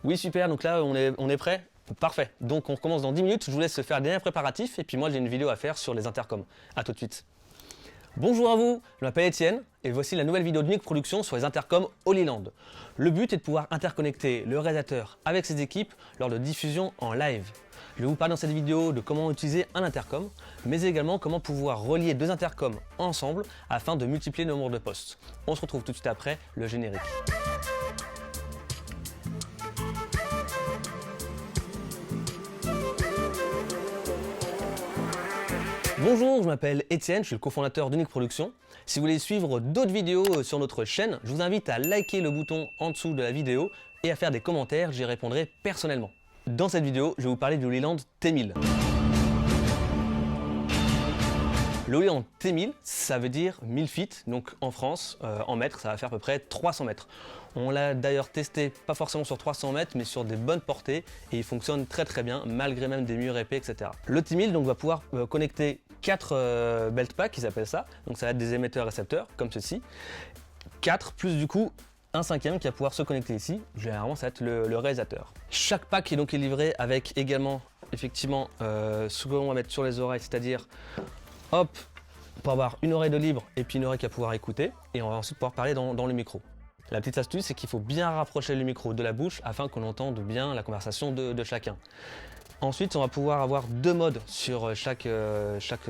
Oui, super, donc là, on est prêt? Parfait. Donc on recommence dans 10 minutes, je vous laisse faire des derniers préparatifs et puis moi j'ai une vidéo à faire sur les intercoms. A tout de suite. Bonjour à vous, je m'appelle Étienne et voici la nouvelle vidéo d'Unique Production sur les intercoms Holyland. Le but est de pouvoir interconnecter le réalisateur avec ses équipes lors de diffusion en live. Je vais vous parler dans cette vidéo de comment utiliser un intercom, mais également comment pouvoir relier deux intercoms ensemble afin de multiplier le nombre de postes. On se retrouve tout de suite après le générique. Bonjour, je m'appelle Étienne, je suis le cofondateur d'Unique Production. Si vous voulez suivre d'autres vidéos sur notre chaîne, je vous invite à liker le bouton en dessous de la vidéo et à faire des commentaires, j'y répondrai personnellement. Dans cette vidéo, je vais vous parler du Holyland T1000. Le Holyland T1000, ça veut dire 1000 feet, donc en France, en mètres, ça va faire à peu près 300 mètres. On l'a d'ailleurs testé, pas forcément sur 300 mètres, mais sur des bonnes portées, et il fonctionne très très bien, malgré même des murs épais, etc. Le T1000 donc, va pouvoir connecter 4 belt packs, ils appellent ça, donc ça va être des émetteurs-récepteurs, comme ceci. 4 plus du coup un cinquième qui va pouvoir se connecter ici, généralement ça va être le réalisateur. Chaque pack est donc livré avec également, effectivement, ce que l'on va mettre sur les oreilles, c'est-à-dire hop, pour avoir une oreille de libre et puis une oreille qui va pouvoir écouter, et on va ensuite pouvoir parler dans le micro. La petite astuce, c'est qu'il faut bien rapprocher le micro de la bouche afin qu'on entende bien la conversation de chacun. Ensuite, on va pouvoir avoir deux modes sur chaque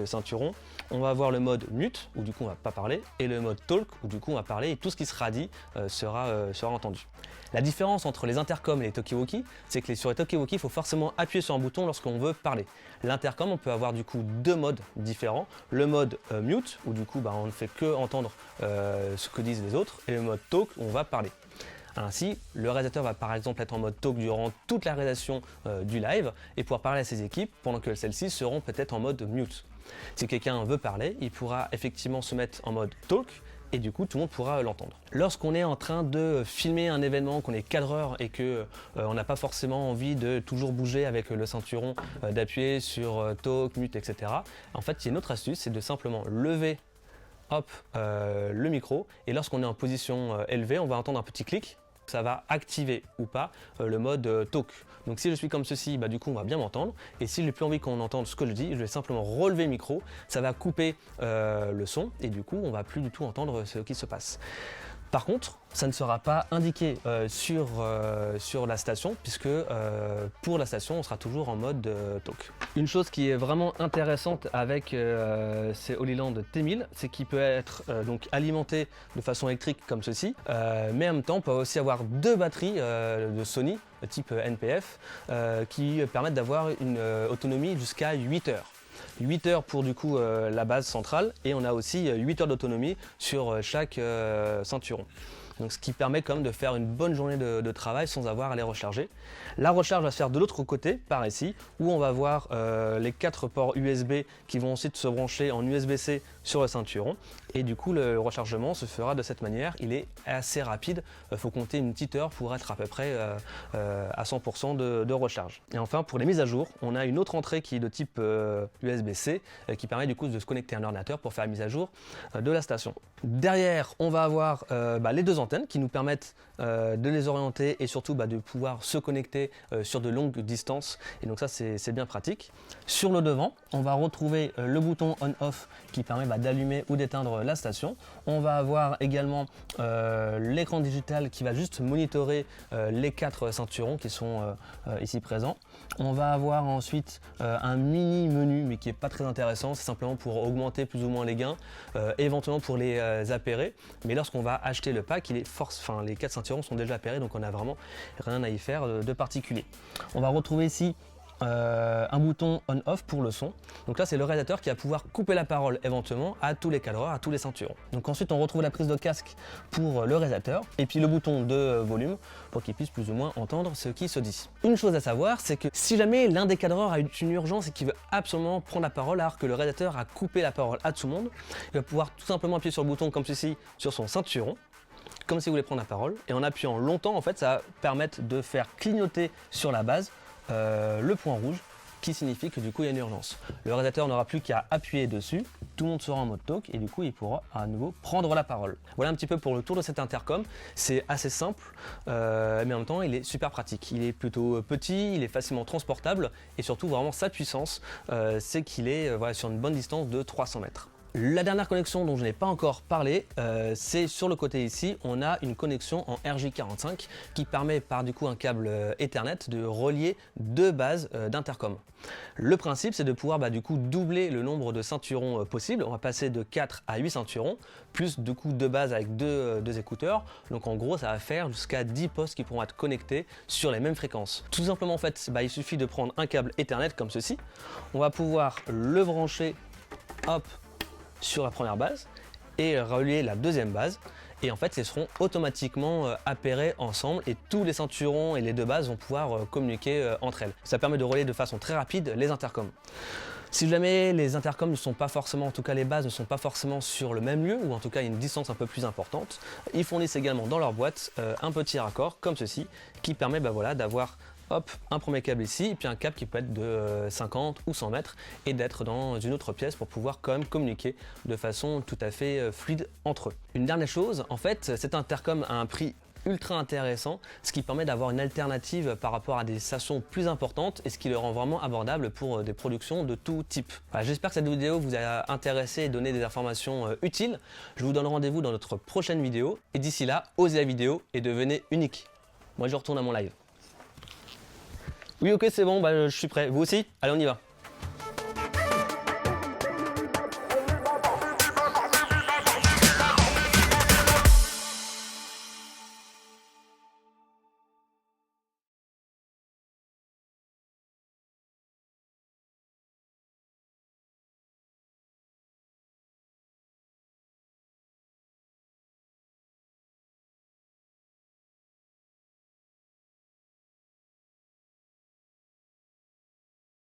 ceinturon. On va avoir le mode mute, où du coup on va pas parler, et le mode talk, où du coup on va parler et tout ce qui sera dit sera entendu. La différence entre les intercoms et les talkie-walkie, c'est que sur les talkie-walkie, il faut forcément appuyer sur un bouton lorsqu'on veut parler. L'intercom, on peut avoir du coup deux modes différents. Le mode mute, où du coup on ne fait que entendre ce que disent les autres, et le mode talk, où on va parler. Ainsi, le réalisateur va par exemple être en mode talk durant toute la réalisation du live et pouvoir parler à ses équipes pendant que celles-ci seront peut-être en mode mute. Si quelqu'un veut parler, il pourra effectivement se mettre en mode talk et du coup tout le monde pourra l'entendre. Lorsqu'on est en train de filmer un événement, qu'on est cadreur et que on n'a pas forcément envie de toujours bouger avec le ceinturon, d'appuyer sur talk, mute, etc. En fait, il y a une autre astuce, c'est de simplement lever hop, le micro et lorsqu'on est en position élevée, on va entendre un petit clic. Ça va activer ou pas le mode talk. Donc si je suis comme ceci, du coup on va bien m'entendre. Et si j'ai plus envie qu'on entende ce que je dis, je vais simplement relever le micro. Ça va couper le son et du coup on va plus du tout entendre ce qui se passe. Par contre, ça ne sera pas indiqué sur la station puisque pour la station, on sera toujours en mode talk. Une chose qui est vraiment intéressante avec ces Holyland T1000, c'est qu'il peut être donc alimenté de façon électrique comme ceci, mais en même temps, on peut aussi avoir deux batteries de Sony type NPF qui permettent d'avoir une autonomie jusqu'à 8 heures. 8 heures pour du coup la base centrale et on a aussi 8 heures d'autonomie sur chaque ceinturon. Donc ce qui permet quand même de faire une bonne journée de travail sans avoir à les recharger. La recharge va se faire de l'autre côté, par ici, où on va voir les 4 ports USB qui vont ensuite se brancher en USB-C sur le ceinturon. Et du coup le rechargement se fera de cette manière, il est assez rapide, il faut compter une petite heure pour être à peu près à 100% de recharge. Et enfin pour les mises à jour, on a une autre entrée qui est de type USB-C qui permet du coup de se connecter à un ordinateur pour faire la mise à jour de la station. Derrière on va avoir les deux antennes qui nous permettent de les orienter et surtout de pouvoir se connecter sur de longues distances et donc ça c'est bien pratique. Sur le devant on va retrouver le bouton on-off qui permet d'allumer ou d'éteindre la station. On va avoir également l'écran digital qui va juste monitorer les 4 ceinturons qui sont ici présents. On va avoir ensuite un mini menu mais qui est pas très intéressant, c'est simplement pour augmenter plus ou moins les gains, éventuellement pour les appairer, mais lorsqu'on va acheter le pack, les 4 ceintures sont déjà appairées, donc on n'a vraiment rien à y faire de particulier. On va retrouver ici un bouton on-off pour le son. Donc là c'est le réalisateur qui va pouvoir couper la parole éventuellement à tous les cadreurs, à tous les ceinturons. Donc ensuite on retrouve la prise de casque pour le réalisateur et puis le bouton de volume pour qu'il puisse plus ou moins entendre ce qui se dit. Une chose à savoir, c'est que si jamais l'un des cadreurs a une urgence et qu'il veut absolument prendre la parole alors que le réalisateur a coupé la parole à tout le monde, il va pouvoir tout simplement appuyer sur le bouton comme ceci sur son ceinturon, comme si vous voulez prendre la parole, et en appuyant longtemps en fait ça va permettre de faire clignoter sur la base le point rouge qui signifie que du coup il y a une urgence. Le réalisateur n'aura plus qu'à appuyer dessus, tout le monde sera en mode talk et du coup il pourra à nouveau prendre la parole. Voilà un petit peu pour le tour de cet intercom. C'est assez simple, mais en même temps il est super pratique. Il est plutôt petit, il est facilement transportable et surtout vraiment sa puissance, c'est qu'il est voilà, sur une bonne distance de 300 mètres. La dernière connexion dont je n'ai pas encore parlé, c'est sur le côté ici, on a une connexion en RJ45 qui permet par du coup un câble Ethernet de relier deux bases d'intercom. Le principe c'est de pouvoir du coup doubler le nombre de ceinturons possibles, on va passer de 4 à 8 ceinturons, plus du coup deux bases avec deux écouteurs, donc en gros ça va faire jusqu'à 10 postes qui pourront être connectés sur les mêmes fréquences. Tout simplement en fait, il suffit de prendre un câble Ethernet comme ceci, on va pouvoir le brancher, hop, sur la première base et relier la deuxième base et en fait ils seront automatiquement appairés ensemble et tous les ceinturons et les deux bases vont pouvoir communiquer entre elles. Ça permet de relier de façon très rapide les intercoms. Si jamais les intercoms ne sont pas forcément, en tout cas les bases ne sont pas forcément sur le même lieu ou en tout cas une distance un peu plus importante, ils fournissent également dans leur boîte un petit raccord comme ceci qui permet voilà, d'avoir hop, un premier câble ici, et puis un câble qui peut être de 50 ou 100 mètres et d'être dans une autre pièce pour pouvoir quand même communiquer de façon tout à fait fluide entre eux. Une dernière chose, en fait, cet intercom a un prix ultra intéressant, ce qui permet d'avoir une alternative par rapport à des stations plus importantes et ce qui le rend vraiment abordable pour des productions de tout type. Voilà, j'espère que cette vidéo vous a intéressé et donné des informations utiles. Je vous donne rendez-vous dans notre prochaine vidéo et d'ici là, osez la vidéo et devenez unique. Moi je retourne à mon live. Oui, ok, c'est bon, je suis prêt. Vous aussi? Allez, on y va.